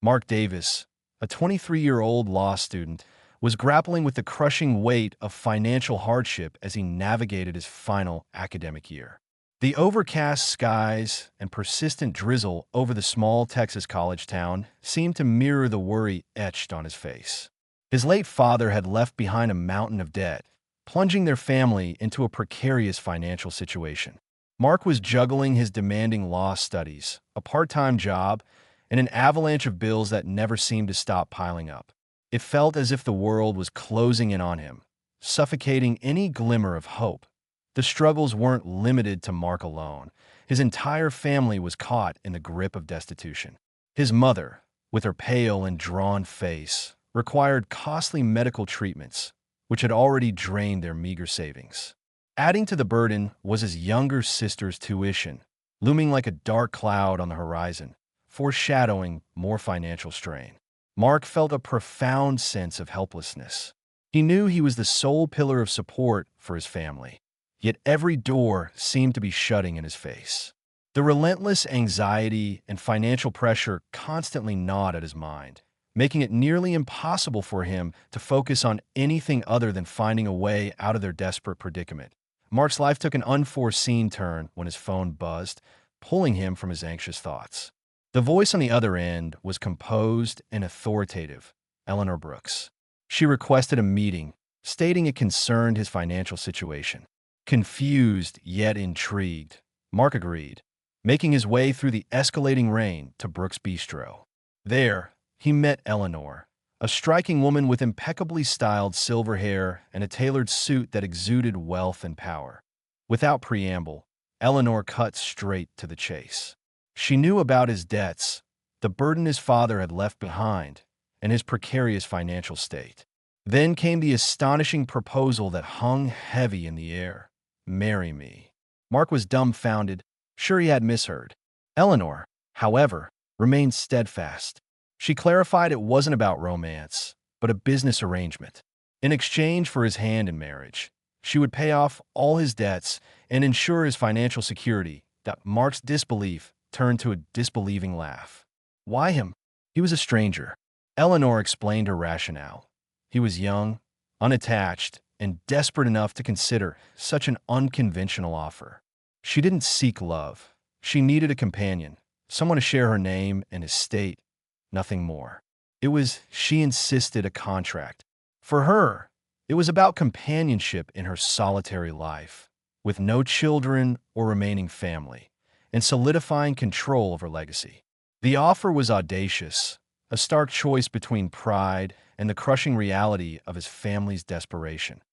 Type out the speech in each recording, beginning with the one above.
Mark Davis, a 23-year-old law student, was grappling with the crushing weight of financial hardship as he navigated his final academic year. The overcast skies and persistent drizzle over the small Texas college town seemed to mirror the worry etched on his face. His late father had left behind a mountain of debt, plunging their family into a precarious financial situation. Mark was juggling his demanding law studies, a part-time job, and an avalanche of bills that never seemed to stop piling up. It felt as if the world was closing in on him, suffocating any glimmer of hope. The struggles weren't limited to Mark alone. His entire family was caught in the grip of destitution. His mother, with her pale and drawn face, required costly medical treatments, which had already drained their meager savings. Adding to the burden was his younger sister's tuition, looming like a dark cloud on the horizon, foreshadowing more financial strain. Mark felt a profound sense of helplessness. He knew he was the sole pillar of support for his family, yet every door seemed to be shutting in his face. The relentless anxiety and financial pressure constantly gnawed at his mind, making it nearly impossible for him to focus on anything other than finding a way out of their desperate predicament. Mark's life took an unforeseen turn when his phone buzzed, pulling him from his anxious thoughts. The voice on the other end was composed and authoritative, Eleanor Brooks. She requested a meeting, stating it concerned his financial situation. Confused yet intrigued, Mark agreed, making his way through the escalating rain to Brooks' bistro. There, he met Eleanor, a striking woman with impeccably styled silver hair and a tailored suit that exuded wealth and power. Without preamble, Eleanor cut straight to the chase. She knew about his debts, the burden his father had left behind, and his precarious financial state. Then came the astonishing proposal that hung heavy in the air. "Marry me." Mark was dumbfounded, sure he had misheard. Eleanor, however, remained steadfast. She clarified it wasn't about romance, but a business arrangement. In exchange for his hand in marriage, she would pay off all his debts and ensure his financial security. That Mark's disbelief turned to a disbelieving laugh. Why him? He was a stranger. Eleanor explained her rationale. He was young, unattached, and desperate enough to consider such an unconventional offer. She didn't seek love. She needed a companion, someone to share her name and estate, nothing more. She insisted, a contract. For her, it was about companionship in her solitary life, with no children or remaining family, and solidifying control of her legacy. The offer was audacious, a stark choice between pride and the crushing reality of his family's desperation.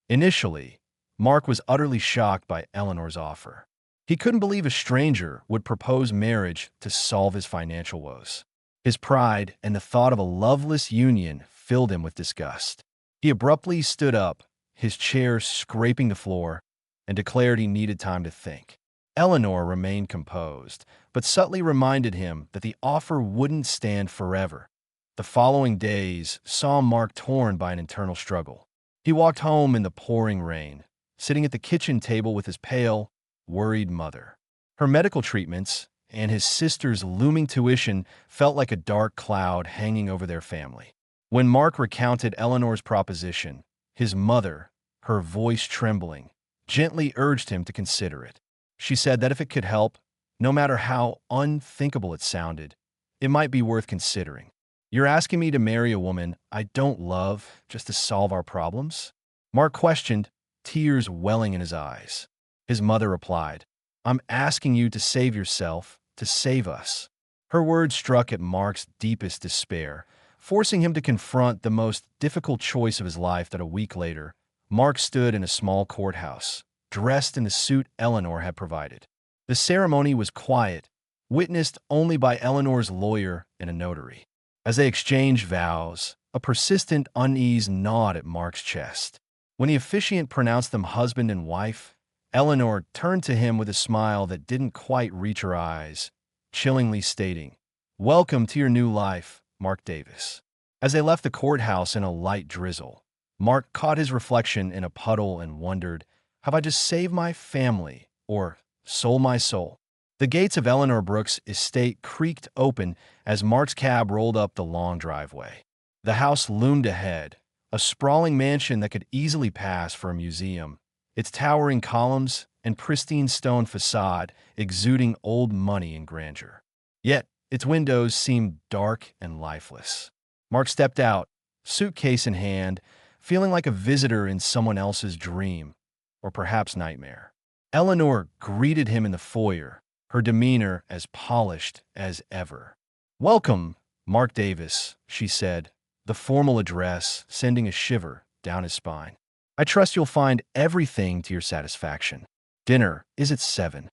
Initially, Mark was utterly shocked by Eleanor's offer. He couldn't believe a stranger would propose marriage to solve his financial woes. His pride and the thought of a loveless union filled him with disgust. He abruptly stood up, his chair scraping the floor, and declared he needed time to think. Eleanor remained composed, but subtly reminded him that the offer wouldn't stand forever. The following days saw Mark torn by an internal struggle. He walked home in the pouring rain, sitting at the kitchen table with his pale, worried mother. Her medical treatments and his sister's looming tuition felt like a dark cloud hanging over their family. When Mark recounted Eleanor's proposition, his mother, her voice trembling, gently urged him to consider it. She said that if it could help, no matter how unthinkable it sounded, it might be worth considering. "You're asking me to marry a woman I don't love just to solve our problems?" Mark questioned, tears welling in his eyes. His mother replied, "I'm asking you to save yourself, to save us." Her words struck at Mark's deepest despair, forcing him to confront the most difficult choice of his life. That a week later, Mark stood in a small courthouse, dressed in the suit Eleanor had provided. The ceremony was quiet, witnessed only by Eleanor's lawyer and a notary. As they exchanged vows, a persistent unease gnawed at Mark's chest. When the officiant pronounced them husband and wife, Eleanor turned to him with a smile that didn't quite reach her eyes, chillingly stating, "Welcome to your new life, Mark Davis." As they left the courthouse in a light drizzle, Mark caught his reflection in a puddle and wondered, have I just saved my family or sold my soul? The gates of Eleanor Brooks' estate creaked open as Mark's cab rolled up the long driveway. The house loomed ahead, a sprawling mansion that could easily pass for a museum, its towering columns and pristine stone facade exuding old money and grandeur. Yet, its windows seemed dark and lifeless. Mark stepped out, suitcase in hand, feeling like a visitor in someone else's dream, or perhaps nightmare. Eleanor greeted him in the foyer, her demeanor as polished as ever. "Welcome, Mark Davis," she said, the formal address sending a shiver down his spine. "I trust you'll find everything to your satisfaction. Dinner is at 7.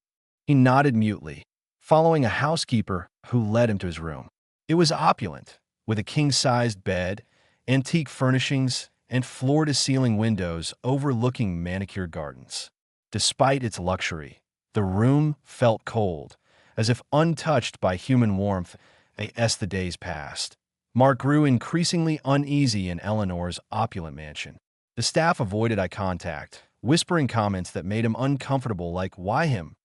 He nodded mutely, following a housekeeper who led him to his room. It was opulent, with a king-sized bed, antique furnishings, and floor-to-ceiling windows overlooking manicured gardens. Despite its luxury, the room felt cold, as if untouched by human warmth as the days passed. Mark grew increasingly uneasy in Eleanor's opulent mansion. The staff avoided eye contact, whispering comments that made him uncomfortable like, "Why him?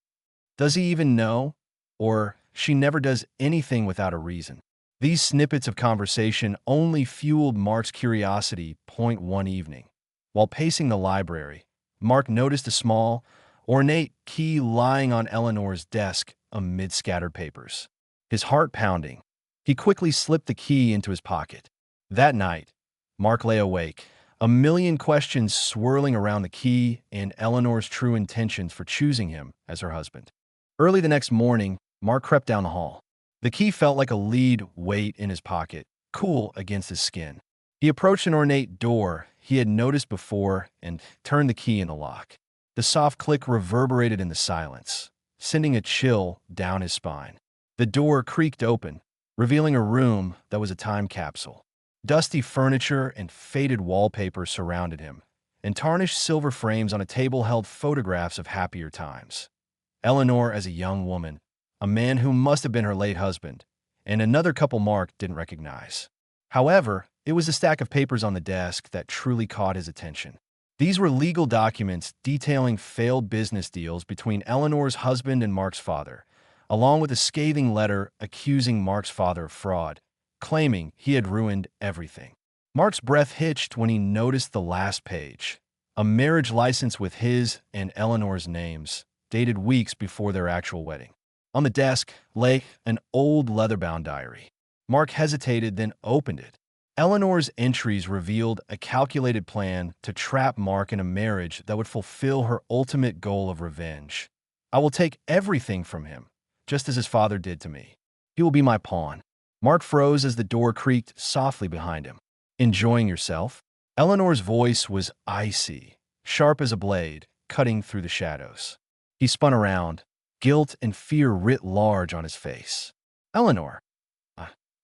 Does he even know?" Or, "She never does anything without a reason." These snippets of conversation only fueled Mark's curiosity. One evening, while pacing the library, Mark noticed a small, ornate key lying on Eleanor's desk amid scattered papers. His heart pounding, he quickly slipped the key into his pocket. That night, Mark lay awake, a million questions swirling around the key and Eleanor's true intentions for choosing him as her husband. Early the next morning, Mark crept down the hall. The key felt like a lead weight in his pocket, cool against his skin. He approached an ornate door he had noticed before and turned the key in the lock. The soft click reverberated in the silence, sending a chill down his spine. The door creaked open, revealing a room that was a time capsule. Dusty furniture and faded wallpaper surrounded him, and tarnished silver frames on a table held photographs of happier times. Eleanor as a young woman, a man who must have been her late husband, and another couple Mark didn't recognize. However, it was the stack of papers on the desk that truly caught his attention. These were legal documents detailing failed business deals between Eleanor's husband and Mark's father, along with a scathing letter accusing Mark's father of fraud, claiming he had ruined everything. Mark's breath hitched when he noticed the last page, a marriage license with his and Eleanor's names, dated weeks before their actual wedding. On the desk lay an old leather-bound diary. Mark hesitated, then opened it. Eleanor's entries revealed a calculated plan to trap Mark in a marriage that would fulfill her ultimate goal of revenge. "I will take everything from him, just as his father did to me. He will be my pawn." Mark froze as the door creaked softly behind him. "Enjoying yourself?" Eleanor's voice was icy, sharp as a blade, cutting through the shadows. He spun around, guilt and fear writ large on his face. "Eleanor,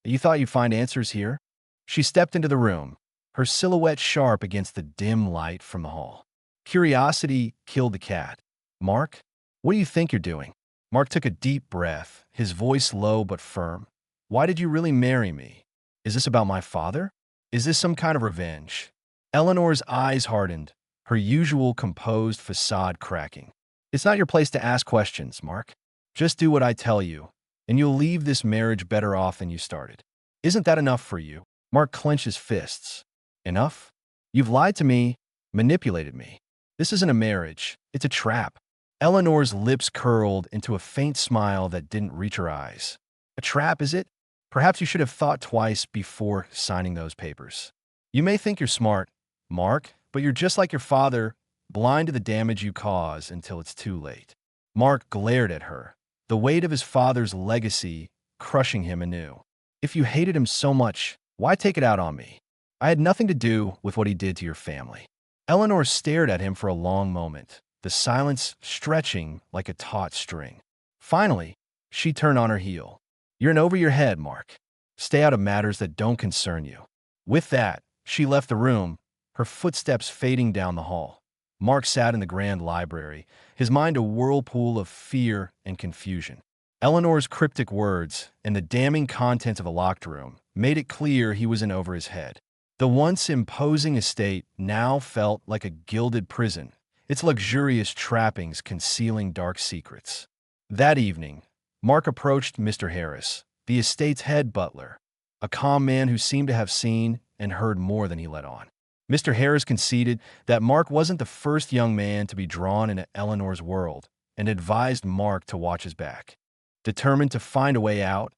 you thought you'd find answers here?" She stepped into the room, her silhouette sharp against the dim light from the hall. Curiosity killed the cat. "Mark, what do you think you're doing?" Mark took a deep breath, his voice low but firm. "Why did you really marry me? Is this about my father? Is this some kind of revenge?" Eleanor's eyes hardened, her usual composed facade cracking. "It's not your place to ask questions, Mark. Just do what I tell you, and you'll leave this marriage better off than you started. Isn't that enough for you?" Mark clenched his fists. "Enough? You've lied to me, manipulated me. This isn't a marriage. It's a trap." Eleanor's lips curled into a faint smile that didn't reach her eyes. "A trap, is it? Perhaps you should have thought twice before signing those papers. You may think you're smart, Mark, but you're just like your father, blind to the damage you cause until it's too late." Mark glared at her, the weight of his father's legacy crushing him anew. "If you hated him so much, why take it out on me? I had nothing to do with what he did to your family." Eleanor stared at him for a long moment, the silence stretching like a taut string. Finally, she turned on her heel. "You're in over your head, Mark. Stay out of matters that don't concern you." With that, she left the room, her footsteps fading down the hall. Mark sat in the grand library, his mind a whirlpool of fear and confusion. Eleanor's cryptic words and the damning contents of a locked room made it clear he was in over his head. The once imposing estate now felt like a gilded prison, its luxurious trappings concealing dark secrets. That evening, Mark approached Mr. Harris, the estate's head butler, a calm man who seemed to have seen and heard more than he let on. Mr. Harris conceded that Mark wasn't the first young man to be drawn into Eleanor's world and advised Mark to watch his back. Determined to find a way out,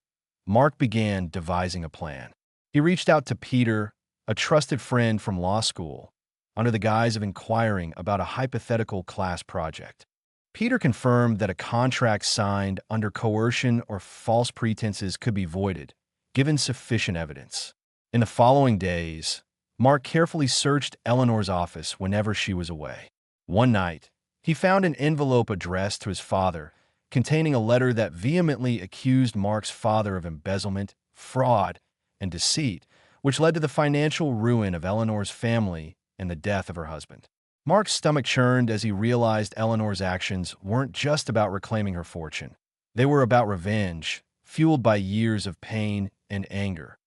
Mark began devising a plan. He reached out to Peter, a trusted friend from law school, under the guise of inquiring about a hypothetical class project. Peter confirmed that a contract signed under coercion or false pretenses could be voided, given sufficient evidence. In the following days, Mark carefully searched Eleanor's office whenever she was away. One night, he found an envelope addressed to his father, containing a letter that vehemently accused Mark's father of embezzlement, fraud, and deceit, which led to the financial ruin of Eleanor's family and the death of her husband. Mark's stomach churned as he realized Eleanor's actions weren't just about reclaiming her fortune. They were about revenge, fueled by years of pain and anger.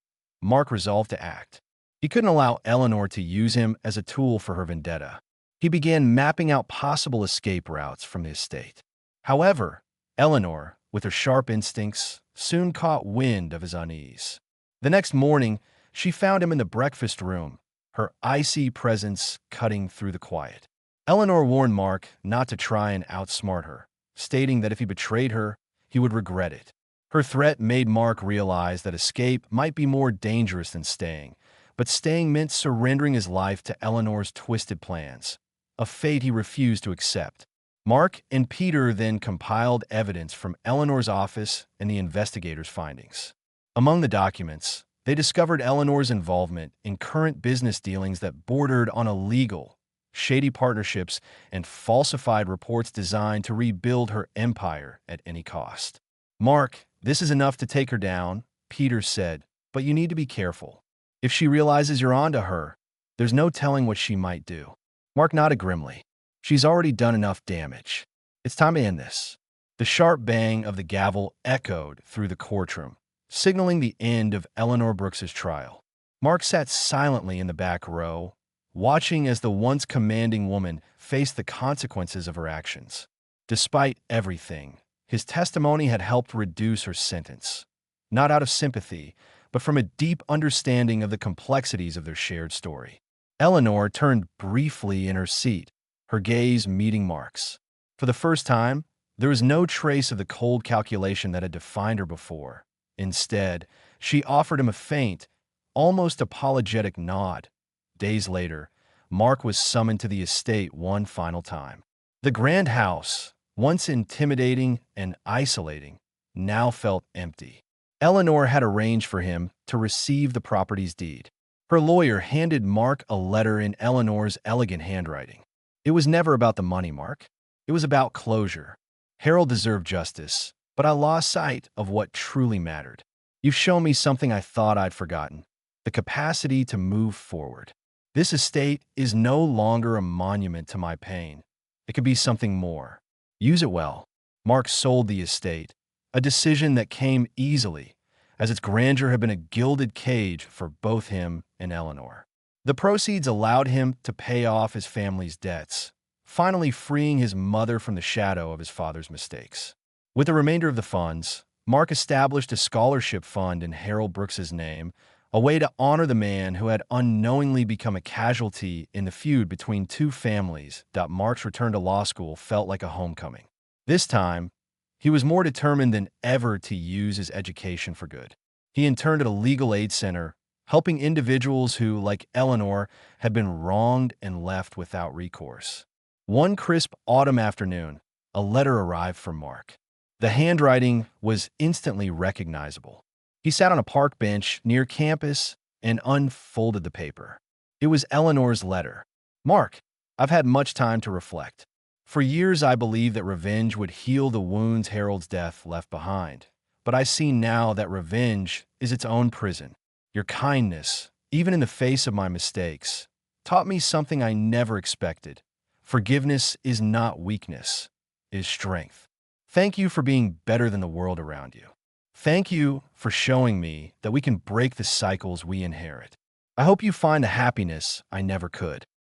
Mark resolved to act. He couldn't allow Eleanor to use him as a tool for her vendetta. He began mapping out possible escape routes from the estate. However, Eleanor, with her sharp instincts, soon caught wind of his unease. The next morning, she found him in the breakfast room, her icy presence cutting through the quiet. Eleanor warned Mark not to try and outsmart her, stating that if he betrayed her, he would regret it. Her threat made Mark realize that escape might be more dangerous than staying, but staying meant surrendering his life to Eleanor's twisted plans, a fate he refused to accept. Mark and Peter then compiled evidence from Eleanor's office and the investigators' findings. Among the documents, they discovered Eleanor's involvement in current business dealings that bordered on illegal, shady partnerships and falsified reports designed to rebuild her empire at any cost. "Mark, this is enough to take her down," Peter said, "but you need to be careful. If she realizes you're onto her, there's no telling what she might do." Mark nodded grimly. "She's already done enough damage. It's time to end this." The sharp bang of the gavel echoed through the courtroom, signaling the end of Eleanor Brooks's trial. Mark sat silently in the back row, watching as the once commanding woman faced the consequences of her actions. Despite everything, his testimony had helped reduce her sentence, not out of sympathy, but from a deep understanding of the complexities of their shared story. Eleanor turned briefly in her seat, her gaze meeting Mark's. For the first time, there was no trace of the cold calculation that had defined her before. Instead, she offered him a faint, almost apologetic nod. Days later, Mark was summoned to the estate one final time. The grand house, once intimidating and isolating, now felt empty. Eleanor had arranged for him to receive the property's deed. Her lawyer handed Mark a letter in Eleanor's elegant handwriting. "It was never about the money, Mark. It was about closure. Harold deserved justice, but I lost sight of what truly mattered. You've shown me something I thought I'd forgotten, the capacity to move forward. This estate is no longer a monument to my pain. It could be something more. Use it well." Mark sold the estate, a decision that came easily, as its grandeur had been a gilded cage for both him and Eleanor. The proceeds allowed him to pay off his family's debts, finally freeing his mother from the shadow of his father's mistakes. With the remainder of the funds, Mark established a scholarship fund in Harold Brooks's name, a way to honor the man who had unknowingly become a casualty in the feud between two families. Mark's return to law school felt like a homecoming. This time, he was more determined than ever to use his education for good. He interned at a legal aid center, helping individuals who, like Eleanor, had been wronged and left without recourse. One crisp autumn afternoon, a letter arrived from Mark. The handwriting was instantly recognizable. He sat on a park bench near campus and unfolded the paper. It was Eleanor's letter. "Mark, I've had much time to reflect. For years I believed that revenge would heal the wounds Harold's death left behind. But I see now that revenge is its own prison. Your kindness, even in the face of my mistakes, taught me something I never expected. Forgiveness is not weakness, it is strength. Thank you for being better than the world around you. Thank you for showing me that we can break the cycles we inherit. I hope you find the happiness I never could."